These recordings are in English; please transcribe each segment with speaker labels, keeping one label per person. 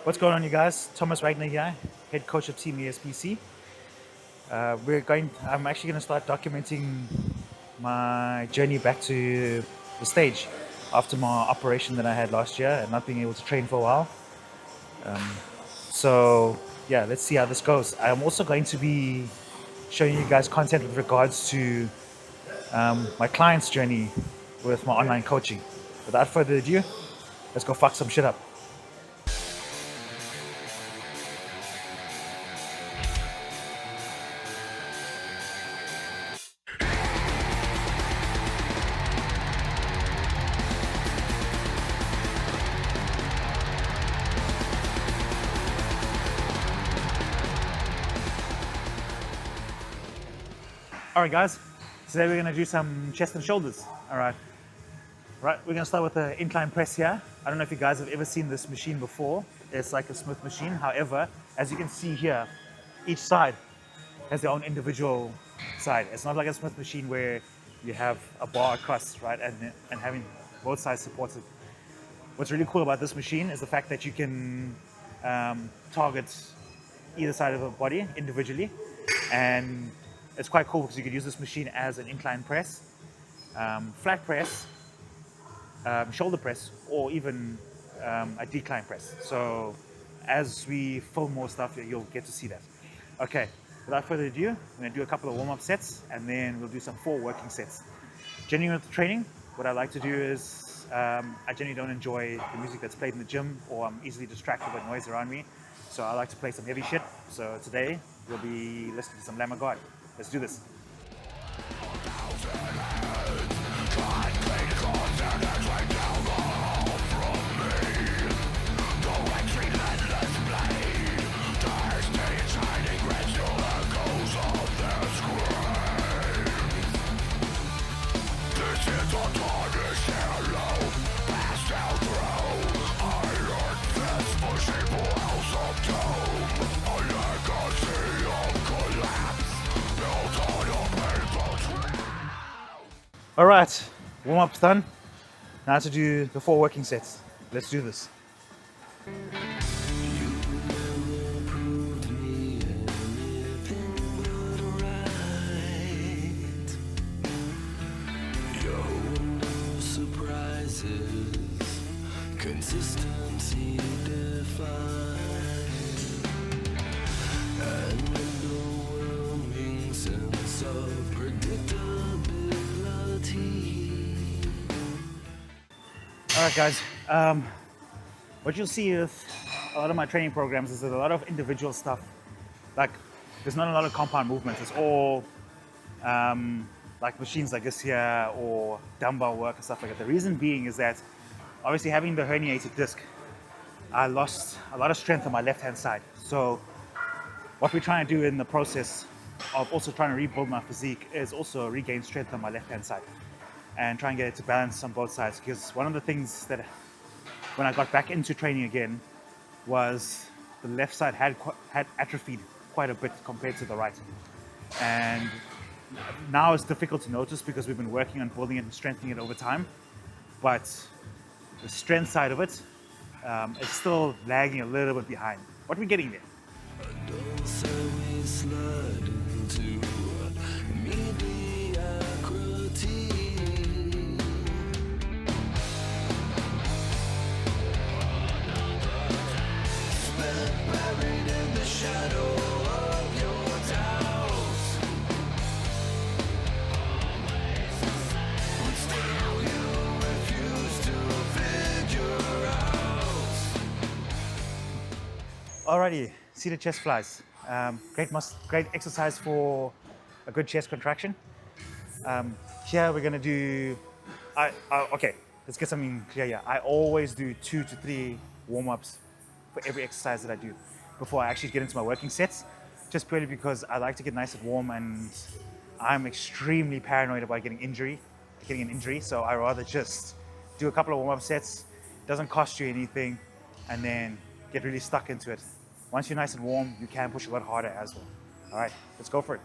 Speaker 1: What's going on, you guys? Thomas Wagner here, head coach of Team ESBC. I'm actually going to start documenting my journey back to the stage after my operation that I had last year and not being able to train for a while. So, yeah, let's see how this goes. I'm also going to be showing you guys content with regards to my client's journey with my online coaching. Without further ado, let's go fuck some shit up. All right, guys. Today we're going to do some chest and shoulders. All right. Right, we're going to start with the incline press here. I don't know if you guys have ever seen this machine before. It's like a Smith machine. However, as you can see here, each side has their own individual side. It's not like a Smith machine where you have a bar across, right, and having both sides supported. What's really cool about this machine is the fact that you can target either side of the body individually, and it's quite cool because you could use this machine as an incline press, flat press, shoulder press, or even a decline press. So as we film more stuff, you'll get to see that. Okay, without further ado, I'm going to do a couple of warm-up sets, and then we'll do some 4 working sets. Generally with the training, what I like to do is I generally don't enjoy the music that's played in the gym, or I'm easily distracted by noise around me. So I like to play some heavy shit. So today we'll be listening to some Lamb of God. Let's do this. All right, warm-up's done. Now to do the 4 working sets. Let's do this.
Speaker 2: Consistency defined and an overwhelming sense of predictability.
Speaker 1: All right, guys. What you'll see with a lot of my training programs is that a lot of individual stuff. Like, there's not a lot of compound movements. It's all like machines like this here or dumbbell work and stuff like that. The reason being is that obviously having the herniated disc, I lost a lot of strength on my left-hand side. So what we're trying to do in the process of also trying to rebuild my physique is also regain strength on my left-hand side and try and get it to balance on both sides. Because one of the things that when I got back into training again was the left side had atrophied quite a bit compared to the right. And now it's difficult to notice because we've been working on building it and strengthening it over time. But the strength side of it is still lagging a little bit behind. What are we getting there? Alrighty, seated chest flies. Great exercise for a good chest contraction. Here we're gonna do. Okay, let's get something clear here. I always do 2 to 3 warm-ups for every exercise that I do before I actually get into my working sets. Just purely because I like to get nice and warm, and I'm extremely paranoid about getting an injury. So I rather just do a couple of warm-up sets. Doesn't cost you anything, and then get really stuck into it. Once you're nice and warm, you can push a lot harder as well. All right, let's go for it.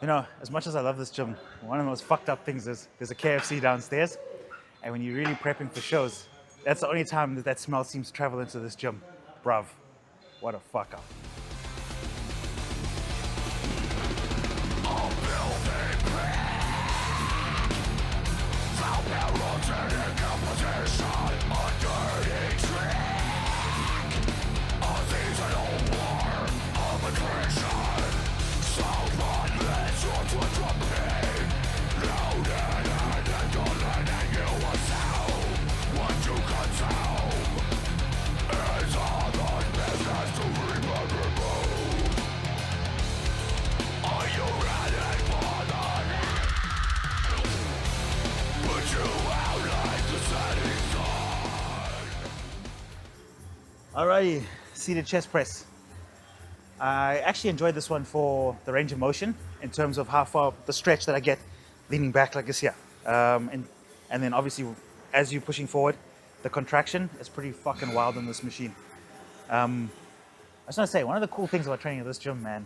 Speaker 1: You know, as much as I love this gym, one of the most fucked up things is there's a KFC downstairs, and when you're really prepping for shows, that's the only time that that smell seems to travel into this gym. Bruv, what a fuck up. Alrighty, seated chest press. I actually enjoyed this one for the range of motion in terms of how far the stretch that I get leaning back like this here. And then obviously as you're pushing forward, the contraction is pretty fucking wild in this machine. I just want to say, one of the cool things about training at this gym, man,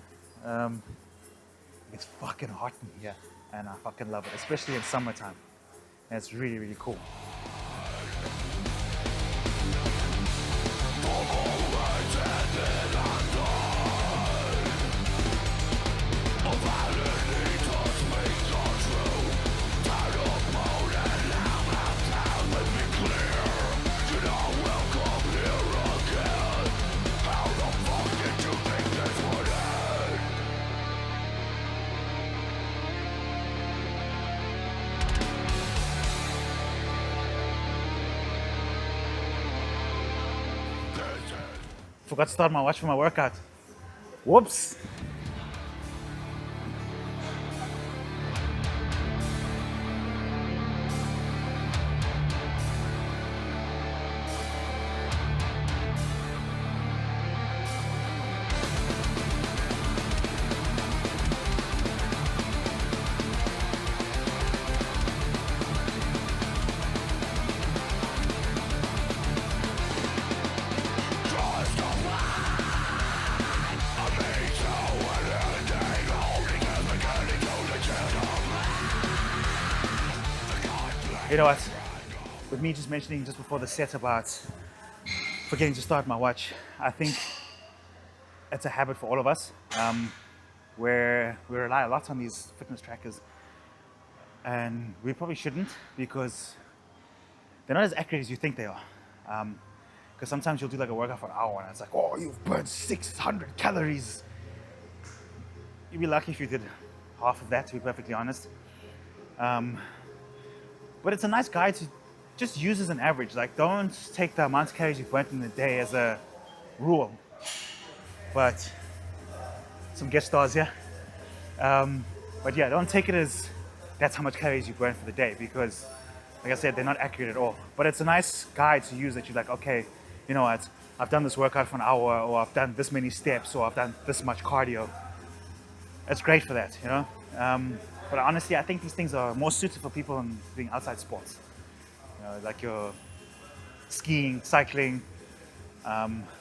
Speaker 1: it's fucking hot in here and I fucking love it, especially in summertime. And it's really, really cool. Forgot to start my watch for my workout. Whoops. You know what? With me just mentioning just before the set about forgetting to start my watch, I think it's a habit for all of us, where we rely a lot on these fitness trackers, and we probably shouldn't because they're not as accurate as you think they are. Because sometimes you'll do like a workout for an hour and it's like, oh, you've burned 600 calories. You'd be lucky if you did half of that, to be perfectly honest. But it's a nice guide to just use as an average. Like, don't take the amount of calories you've burnt in the day as a rule. But some guest stars here. But yeah, don't take it as that's how much calories you burn for the day because, like I said, they're not accurate at all. But it's a nice guide to use that you're like, okay, you know what? I've done this workout for an hour, or I've done this many steps, or I've done this much cardio. It's great for that, you know? But honestly, I think these things are more suited for people in doing outside sports. You know, like your skiing, cycling,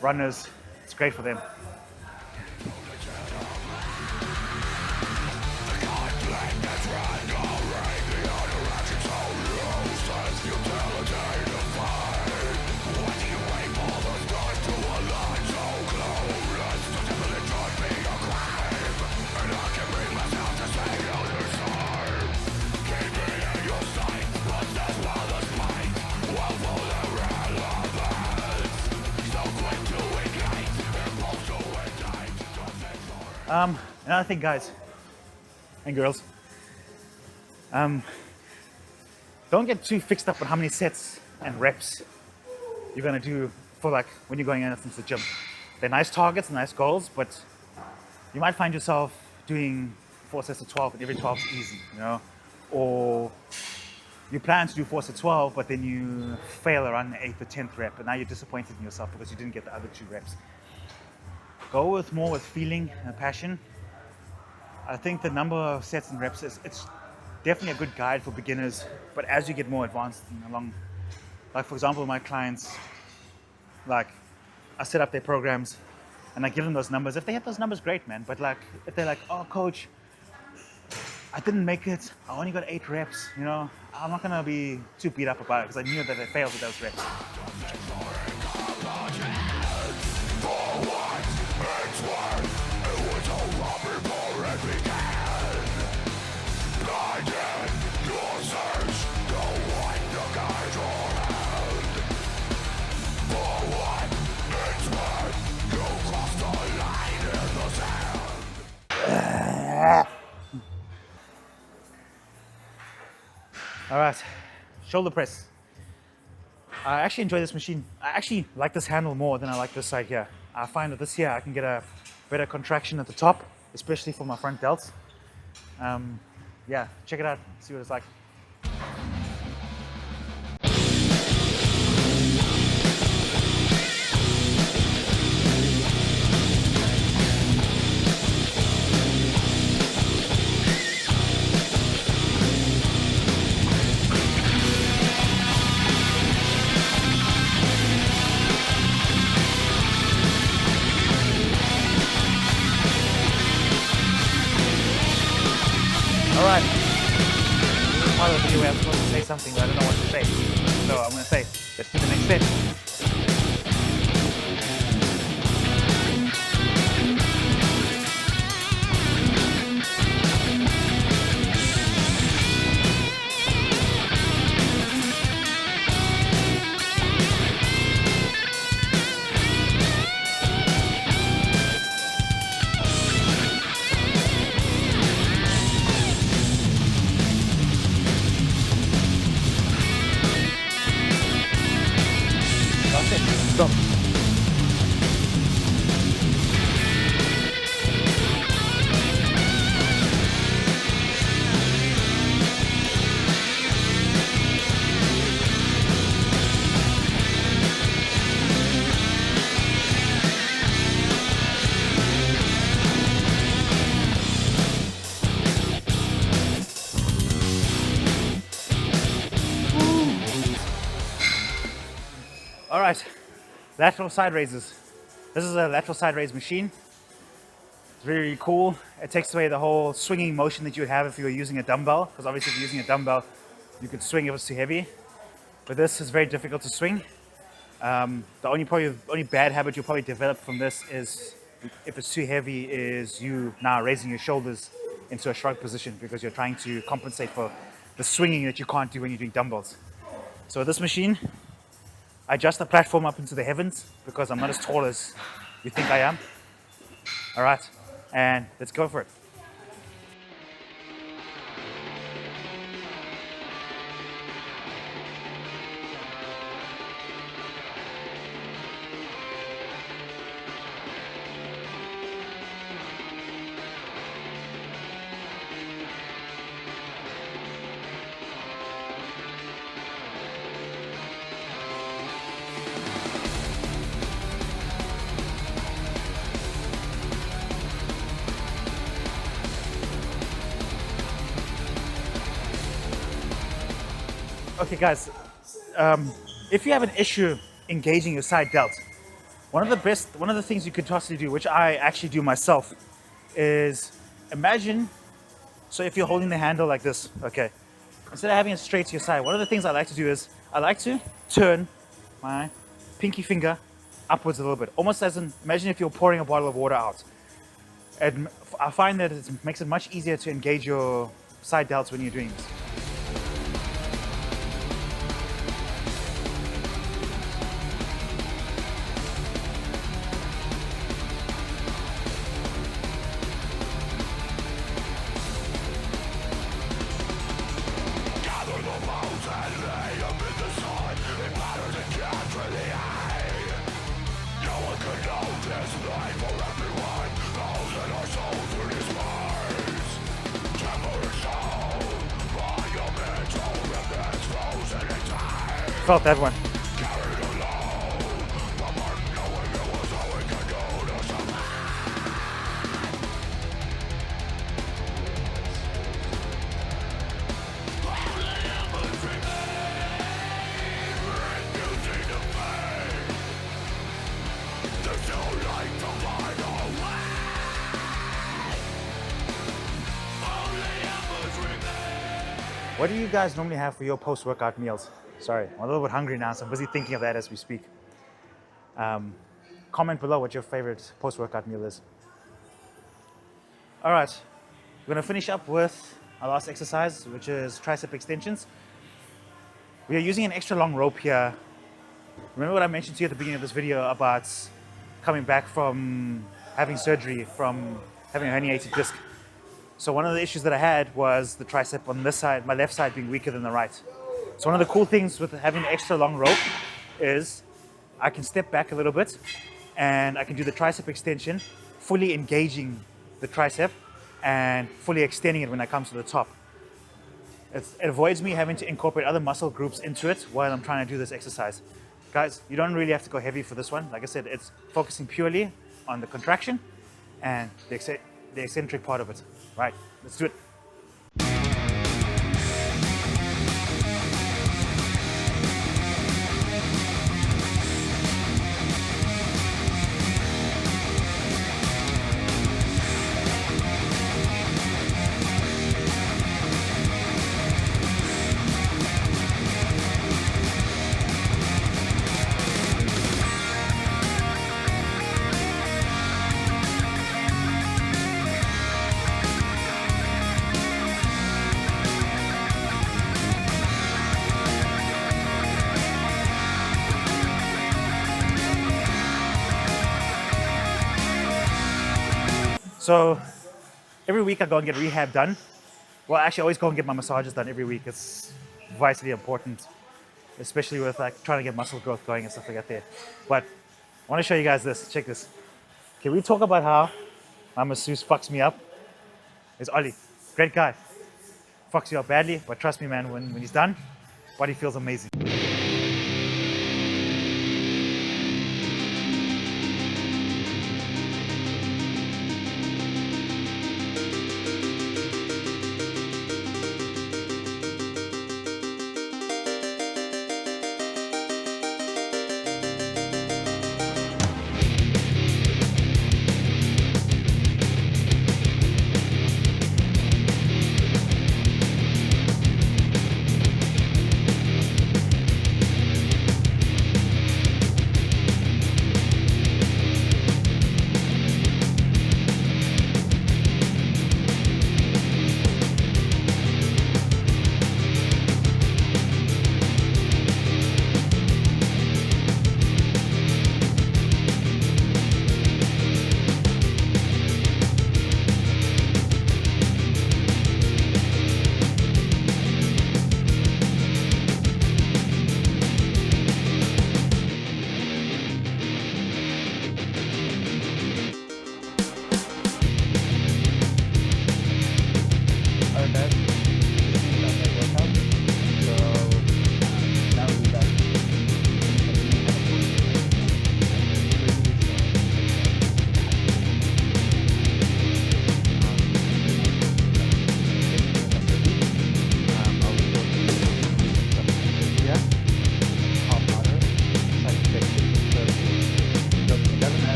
Speaker 1: runners. It's great for them. Another thing, guys and girls, don't get too fixed up on how many sets and reps you're gonna do for like when you're going into the gym. They're nice targets, nice goals, but you might find yourself doing 4 sets of 12 and every 12 is easy, you know, or you plan to do 4 sets of 12, but then you fail around the 8th or 10th rep, and now you're disappointed in yourself because you didn't get the other 2 reps. Go with more with feeling and passion. I think the number of sets and reps it's definitely a good guide for beginners, but as you get more advanced along, like for example, my clients, like I set up their programs and I give them those numbers. If they hit those numbers, great, man. But like if they're like, oh coach, I didn't make it. I only got 8 reps. You know, I'm not gonna be too beat up about it because I knew that I failed with those reps. All right, shoulder press. I actually enjoy this machine. I actually like this handle more than I like this side here. I find that this here I can get a better contraction at the top, especially for my front delts. Yeah, check it out, see what it's like. Alright, this is part of the video where I'm supposed to say something, but I don't know what to say. So I'm going to say, let's do the next step. That's it. Stop. All right, lateral side raises. This is a lateral side raise machine. It's really, really cool. It takes away the whole swinging motion that you would have if you were using a dumbbell, because obviously if you're using a dumbbell, you could swing if it's too heavy. But this is very difficult to swing. The only bad habit you'll probably develop from this is if it's too heavy is you now raising your shoulders into a shrug position because you're trying to compensate for the swinging that you can't do when you're doing dumbbells. So with this machine, I adjust the platform up into the heavens because I'm not as tall as you think I am. All right, and let's go for it. Okay guys, if you have an issue engaging your side delt, one of the things you could possibly do, which I actually do myself, is imagine, so if you're holding the handle like this, okay, instead of having it straight to your side, one of the things I like to do is, I like to turn my pinky finger upwards a little bit, almost as in, imagine if you're pouring a bottle of water out. And I find that it makes it much easier to engage your side delts when you're doing this. Felt that one. What do you guys normally have for your post-workout meals? Sorry, I'm a little bit hungry now, so I'm busy thinking of that as we speak. Comment below what your favorite post-workout meal is. All right, we're gonna finish up with our last exercise, which is tricep extensions. We are using an extra long rope here. Remember what I mentioned to you at the beginning of this video about coming back from having surgery, from having a herniated disc. So one of the issues that I had was the tricep on this side, my left side being weaker than the right. So one of the cool things with having an extra long rope is I can step back a little bit and I can do the tricep extension, fully engaging the tricep and fully extending it when I come to the top. It avoids me having to incorporate other muscle groups into it while I'm trying to do this exercise. Guys, you don't really have to go heavy for this one. Like I said, it's focusing purely on the contraction and the eccentric part of it. Right, let's do it. So every week I go and get rehab done. Well, actually I always go and get my massages done every week. It's vitally important, especially with like trying to get muscle growth going and stuff like that there. But I want to show you guys this. Check this. Can we talk about how my masseuse fucks me up? It's Ollie. Great guy. Fucks you up badly, but trust me, man, when he's done, body feels amazing.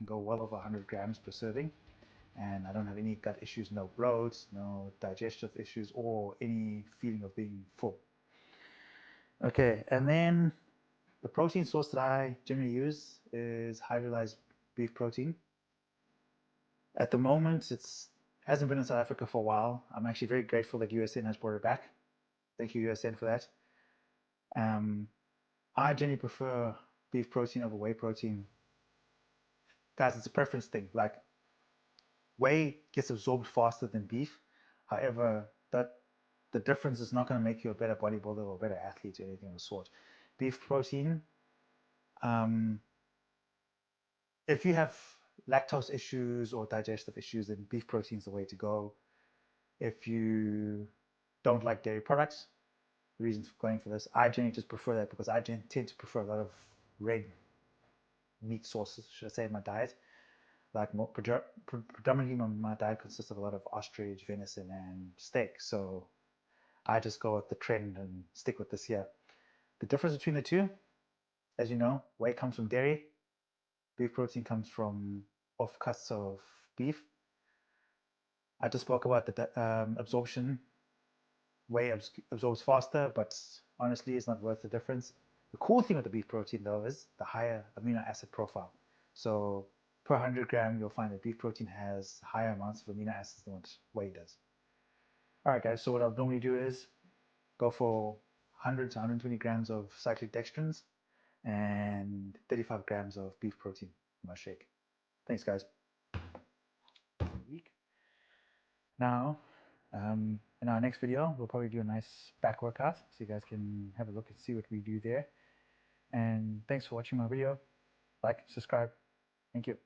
Speaker 1: Well over 100 grams per serving, and I don't have any gut issues, no bloats, no digestive issues, or any feeling of being full. Okay, and then the protein source that I generally use is hydrolyzed beef protein. At the moment, it's hasn't been in South Africa for a while. I'm actually very grateful that USN has brought it back. Thank you, USN, for that. I generally prefer beef protein over whey protein. Guys, it's a preference thing. Like, whey gets absorbed faster than beef. However, the difference is not going to make you a better bodybuilder or a better athlete or anything of the sort. Beef protein, if you have lactose issues or digestive issues, then beef protein is the way to go. If you don't like dairy products, the reasons for going for this, I generally just prefer that because I tend to prefer a lot of red meat sources, should I say, in my diet. like predominantly my diet consists of a lot of ostrich, venison, and steak. So I just go with the trend and stick with this here. The difference between the two, as you know, whey comes from dairy, beef protein comes from offcuts of beef. I just spoke about the absorption. Whey absorbs faster, but honestly, it's not worth the difference. The cool thing with the beef protein, though, is the higher amino acid profile. So per 100 gram, you'll find that beef protein has higher amounts of amino acids than what whey does. All right, guys, so what I'll normally do is go for 100 to 120 grams of cyclic dextrins and 35 grams of beef protein in my shake. Thanks, guys. Now, in our next video, we'll probably do a nice back workout so you guys can have a look and see what we do there. And thanks for watching my video. Like, subscribe. Thank you.